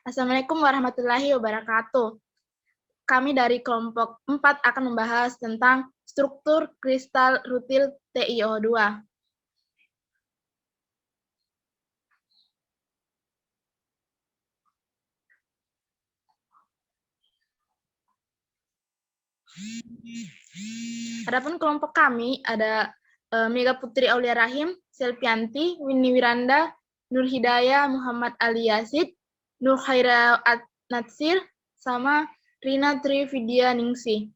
Assalamualaikum warahmatullahi wabarakatuh. Kami dari kelompok 4 akan membahas tentang struktur kristal rutil TiO2. Adapun kelompok kami ada Mega Putri Aulia Rahim, Selvianti, Winnie Wiranda, Nur Hidayah, Muhammad Ali Yazid, Nur Khaira Natsir, sama Rina Trividia Ningsih.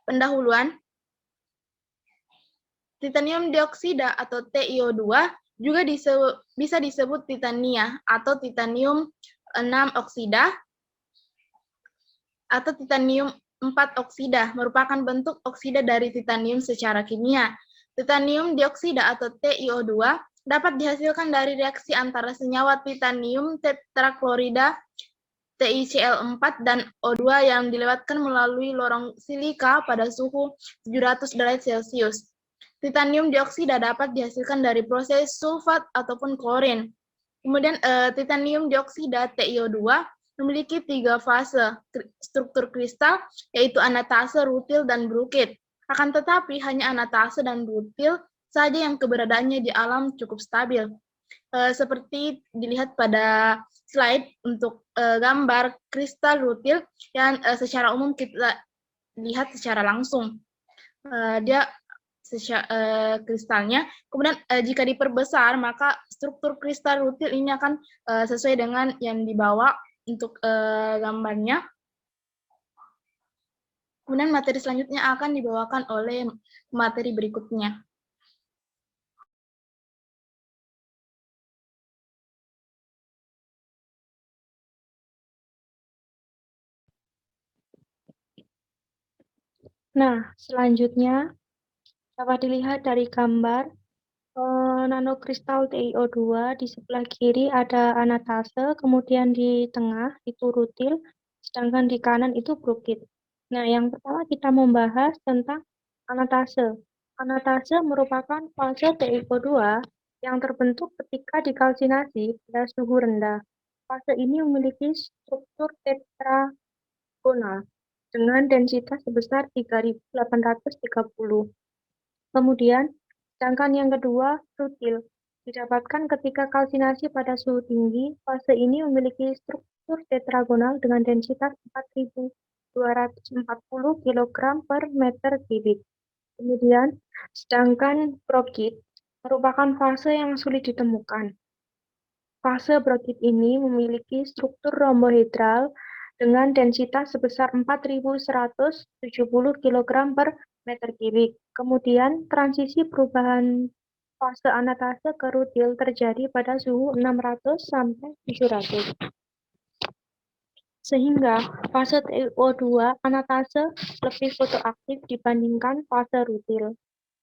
Pendahuluan, titanium dioksida atau TiO2 juga bisa disebut titania atau titanium 6 oksida atau titanium 4 oksida, merupakan bentuk oksida dari titanium secara kimia. Titanium dioksida atau TiO2 dapat dihasilkan dari reaksi antara senyawa titanium tetraklorida TiCl4 dan O2 yang dilewatkan melalui lorong silika pada suhu 700 derajat Celcius. Titanium dioksida dapat dihasilkan dari proses sulfat ataupun klorin. Kemudian titanium dioksida TiO2 memiliki 3 fase struktur kristal, yaitu anatase, rutil, dan brukit. Akan tetapi hanya anatase dan rutil saja yang keberadaannya di alam cukup stabil. Seperti dilihat pada slide untuk gambar kristal rutil yang secara umum kita lihat secara langsung. Dia kristalnya. Kemudian jika diperbesar, maka struktur kristal rutil ini akan sesuai dengan yang dibawa untuk gambarnya. Kemudian materi selanjutnya akan dibawakan oleh materi berikutnya. Nah, selanjutnya dapat dilihat dari gambar nanokristal TiO2. Di sebelah kiri ada anatase, kemudian di tengah itu rutil, sedangkan di kanan itu brukit. Nah, yang pertama kita membahas tentang anatase. Anatase merupakan fase TiO2 yang terbentuk ketika dikalsinasi pada suhu rendah. Fase ini memiliki struktur tetragonal dengan densitas sebesar 3830. Kemudian, sedangkan yang kedua, rutil, didapatkan ketika kalsinasi pada suhu tinggi. Fase ini memiliki struktur tetragonal dengan densitas 4240 kg per meter kubik. Kemudian, sedangkan brokit merupakan fase yang sulit ditemukan. Fase brokit ini memiliki struktur rombohedral dengan densitas sebesar 4170 kg per meter kubik. Kemudian, transisi perubahan fase anatase ke rutil terjadi pada suhu 600 sampai 700. Sehingga fase TiO2 anatase lebih fotoaktif dibandingkan fase rutil.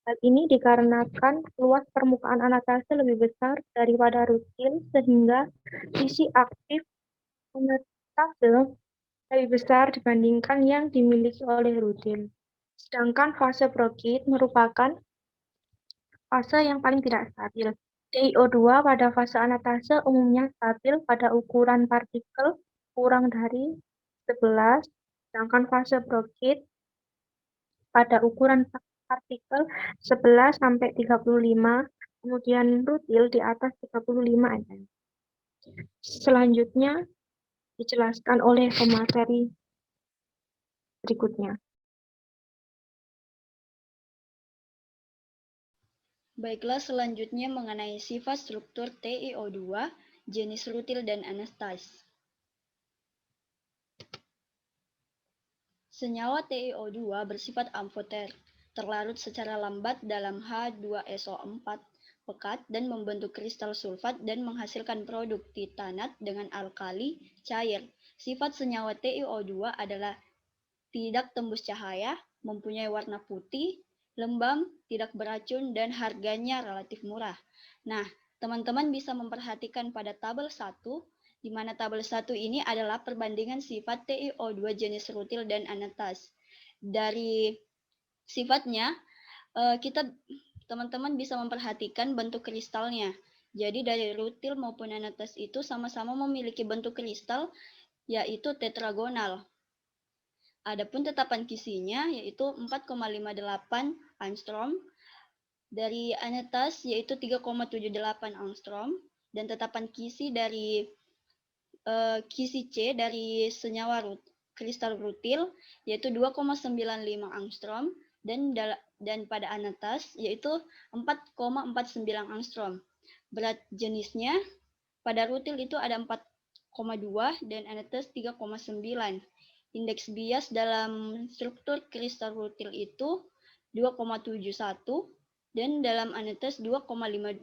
Hal ini dikarenakan luas permukaan anatase lebih besar daripada rutil, sehingga sisi aktif anatase lebih besar dibandingkan yang dimiliki oleh rutil. Sedangkan fase brokit merupakan fase yang paling tidak stabil. TiO2 pada fase anatase umumnya stabil pada ukuran partikel kurang dari 11, sedangkan fase brokit pada ukuran partikel 11 sampai 35, kemudian rutil di atas 35 mm. Selanjutnya dijelaskan oleh pemateri berikutnya. Baiklah, selanjutnya mengenai sifat struktur TiO2, jenis rutil dan anastase. Senyawa TiO2 bersifat amfoter, terlarut secara lambat dalam H2SO4 pekat dan membentuk kristal sulfat dan menghasilkan produk titanat dengan alkali cair. Sifat senyawa TiO2 adalah tidak tembus cahaya, mempunyai warna putih, lembam, tidak beracun, dan harganya relatif murah. Nah, Teman-teman bisa memperhatikan pada tabel 1, di mana tabel 1 ini adalah perbandingan sifat TiO2 jenis rutil dan anetas. Dari sifatnya, teman-teman bisa memperhatikan bentuk kristalnya. Jadi dari rutil maupun anetas itu sama-sama memiliki bentuk kristal, yaitu tetragonal. Adapun tetapan kisinya yaitu 4,58 angstrom, dari anetas yaitu 3,78 angstrom, dan tetapan kisi dari kisi C dari senyawa kristal rutil yaitu 2,95 angstrom, dan pada anetas yaitu 4,49 angstrom. Berat jenisnya pada rutil itu ada 4,2 dan anetas 3,9. Indeks bias dalam struktur kristal rutil itu 2,71 dan dalam anetas 2,52.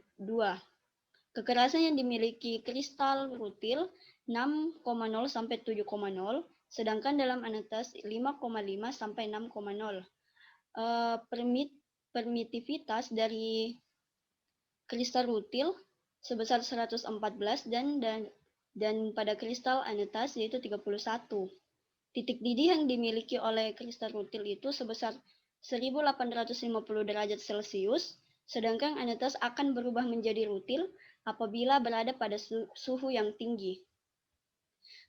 Kekerasan yang dimiliki kristal rutil 6,0 sampai 7,0, sedangkan dalam anetas 5,5 sampai 6,0. Permitivitas dari kristal rutil sebesar 114 dan pada kristal anetas yaitu 31. Titik didih yang dimiliki oleh kristal rutil itu sebesar 1850 derajat Celcius, sedangkan anetas akan berubah menjadi rutil apabila berada pada suhu yang tinggi.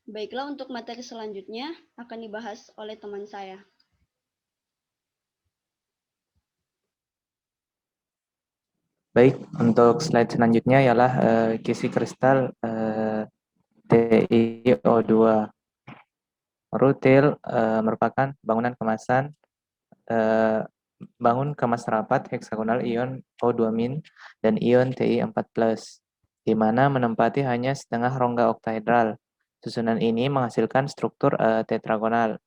Baiklah, untuk materi selanjutnya akan dibahas oleh teman saya. Baik, untuk slide selanjutnya ialah kisi kristal TiO2. Rutil merupakan bangun kemas rapat heksagonal ion O2- dan ion Ti4+, di mana menempati hanya setengah rongga oktahedral. Susunan ini menghasilkan struktur tetragonal.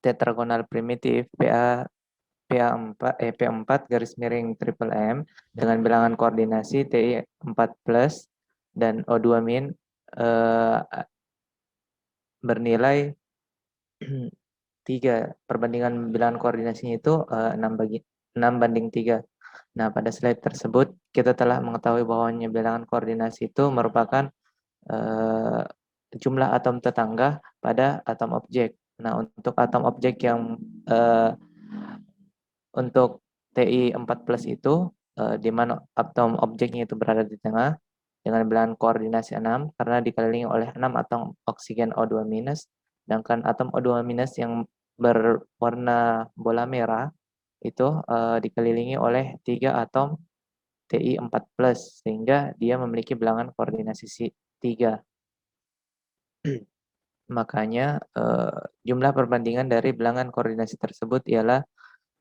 Tetragonal primitif P4 garis miring triple M dengan bilangan koordinasi Ti4+ dan O2- bernilai 3. Perbandingan bilangan koordinasinya itu 6:3. Nah, pada slide tersebut kita telah mengetahui bahwa bilangan koordinasi itu merupakan jumlah atom tetangga pada atom objek. Nah, untuk atom objek yang untuk Ti4+ itu di mana atom objeknya itu berada di tengah dengan bilangan koordinasi 6 karena dikelilingi oleh 6 atom oksigen O2-, sedangkan atom O2- yang berwarna bola merah itu dikelilingi oleh 3 atom Ti4+, sehingga dia memiliki bilangan koordinasi 3. Makanya jumlah perbandingan dari bilangan koordinasi tersebut ialah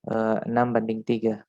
6:3.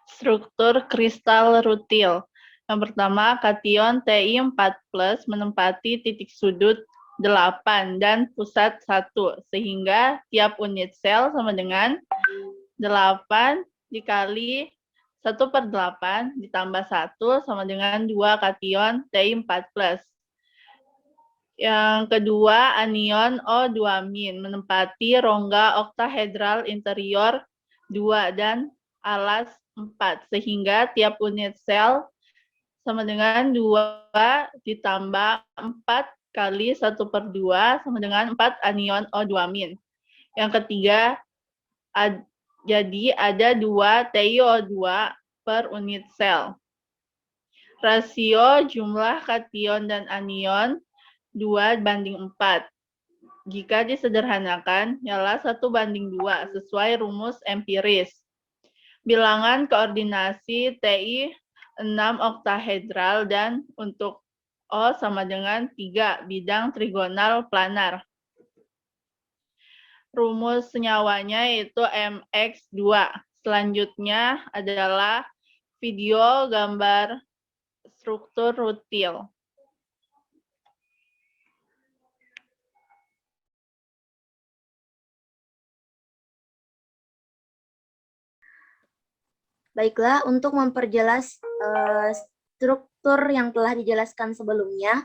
Struktur kristal rutil. Yang pertama, kation Ti4+ menempati titik sudut 8 dan pusat 1, sehingga tiap unit sel sama dengan 8 dikali 1/8 ditambah 1 sama dengan 2 kation Ti4+. Yang kedua, anion O2- menempati rongga oktahedral interior 2 dan alas 4, sehingga tiap unit sel sama dengan 2 ditambah 4 kali 1/2 sama dengan 4 anion O2-. Yang ketiga, jadi ada 2 TiO2 per unit sel. Rasio jumlah kation dan anion 2:4. Jika disederhanakan, ialah 1:2 sesuai rumus empiris. Bilangan koordinasi Ti 6 oktahedral dan untuk O sama dengan 3 bidang trigonal planar. Rumus senyawanya yaitu Mx2. Selanjutnya adalah video gambar struktur rutil. Baiklah, untuk memperjelas struktur yang telah dijelaskan sebelumnya,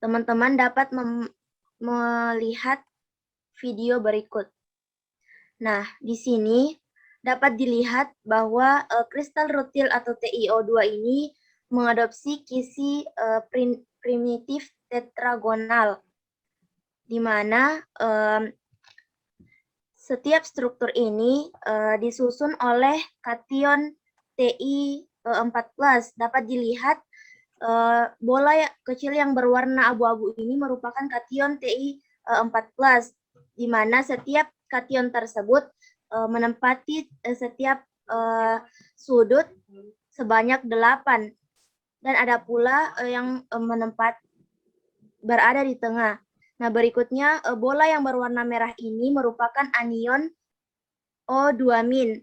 teman-teman dapat melihat video berikut. Nah, di sini dapat dilihat bahwa kristal rutil atau TiO2 ini mengadopsi kisi primitif tetragonal, di mana setiap struktur ini disusun oleh kation Ti4+. Dapat dilihat bola kecil yang berwarna abu-abu ini merupakan kation Ti4+, di mana setiap kation tersebut menempati setiap sudut sebanyak 8. Dan ada pula yang berada di tengah. Nah, berikutnya bola yang berwarna merah ini merupakan anion O2-,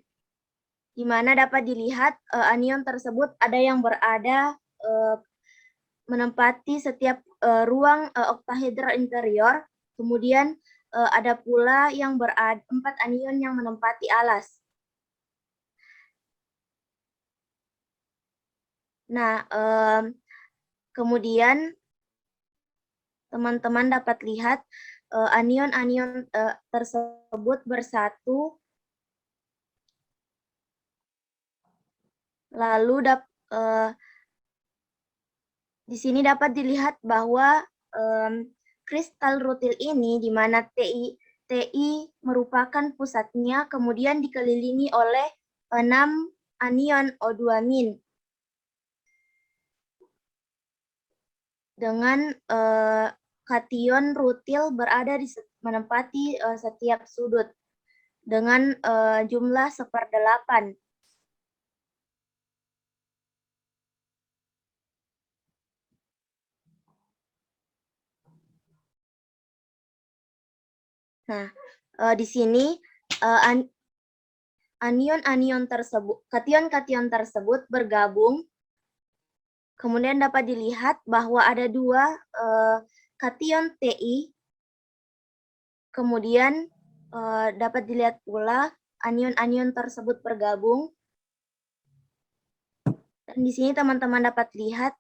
di mana dapat dilihat anion tersebut ada yang berada menempati setiap ruang oktahedra interior, kemudian ada pula yang berada 4 anion yang menempati alas. Nah, kemudian teman-teman dapat lihat anion-anion tersebut bersatu, lalu di sini dapat dilihat bahwa kristal rutil ini, di mana Ti merupakan pusatnya, kemudian dikelilingi oleh 6 anion O2-, dengan kation rutil berada menempati setiap sudut dengan jumlah 1/8. Nah, di sini anion-anion tersebut, kation-kation tersebut bergabung. Kemudian dapat dilihat bahwa ada 2 kation Ti. Kemudian dapat dilihat pula anion-anion tersebut bergabung. Dan di sini teman-teman dapat lihat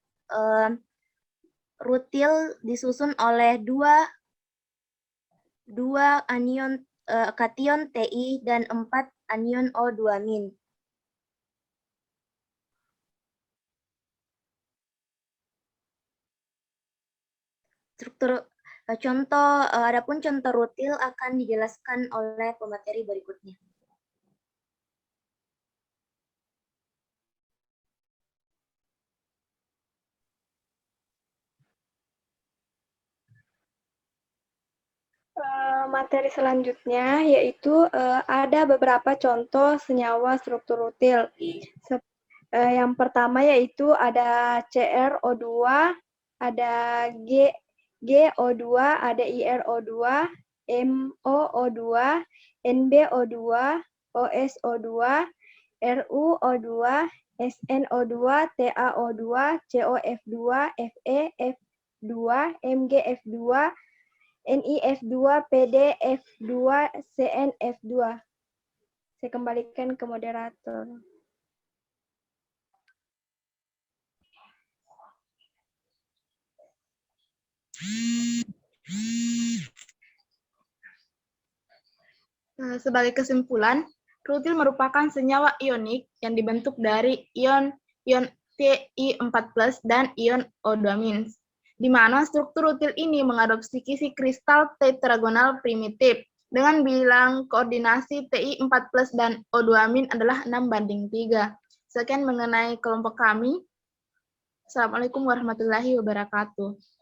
rutil disusun oleh 2 anion kation Ti dan 4 anion O2-. Struktur adapun contoh rutil akan dijelaskan oleh pemateri berikutnya. Materi selanjutnya yaitu ada beberapa contoh senyawa struktur rutil. Yang pertama yaitu ada CrO2, ada GO2, ada IrO2, MoO2, NbO2, OSO2, RuO2, SnO2, TaO2, COF2, Fe, F2, MgF2, NiF2, PdF2, CnF2. Saya kembalikan ke moderator. Sebagai kesimpulan, rutil merupakan senyawa ionik yang dibentuk dari ion Ti4+ dan ion O2-, di mana struktur rutil ini mengadopsi kisi kristal tetragonal primitif dengan bilang koordinasi Ti4+ dan O2- adalah 6:3. Sekian mengenai kelompok kami. Assalamualaikum warahmatullahi wabarakatuh.